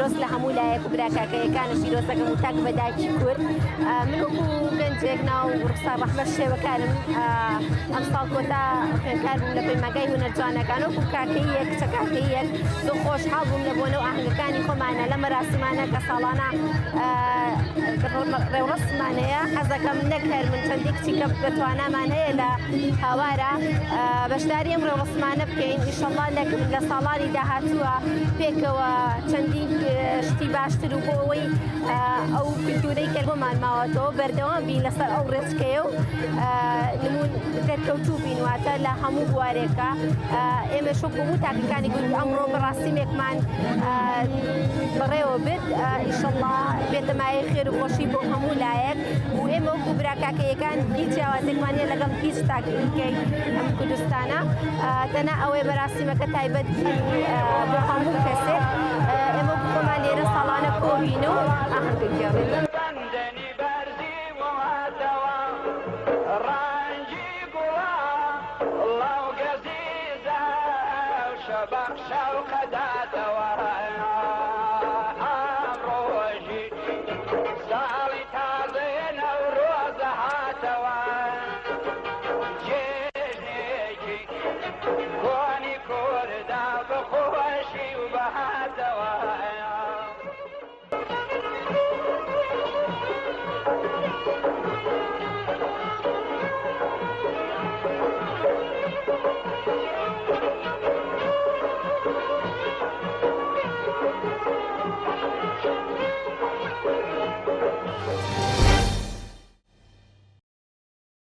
پیرۆست لە هەموو لایەک و براکاکەیەکانە شیرۆزەکەم و تاک بەدایکی کورد من وەکو گەنجێک ناو ڕوخسار ڕەحمەت شێوەکارم ئەم ساڵ کۆتا خوێندکار بووم لە پەیمانگای هونەرجوانەکان وەکو کاکەیەک چە کاکەیەک زۆر خۆشحاڵ بووم لە بۆنە و ئاهەنگەکانی خۆمانە لە مەراسمانە کە ساڵانە ڕێوڕەسمانەیە حەزەکەم نەکەر من چەندی کچیکە بەتوانامان هەیە لە هاوارە بەشداری ئەم ڕێوڕەسمانە بکەین ئینشەڵڵا لە ساڵانی داهاتووە پێکەوە چەندین شتی باشتر و بۆ ئەوەی ئەو کولتورەی کە بۆمان ماوەتەوە بەردەوام بین لەسەر ئەو ڕێچکەیە و نمون دەرکەوتوو بینواتە لە هەموو بوارێکە ئێمە شۆک هەموو تاکەکانی گوت ئەمڕۆ بەڕاستیمێکمان بەڕێوە برد ئینشەڵڵا بێتەمایە خێر و خۆشی بۆ هەموو لایەک و ئێمە وەکو براکاکەیەکان هیچ جیاوازێکمانە لەگەڵ هیچ تاکەکەی ئەم کوردستانە تەنها ئەوەی بەڕاستیمەکە تایبەت بۆ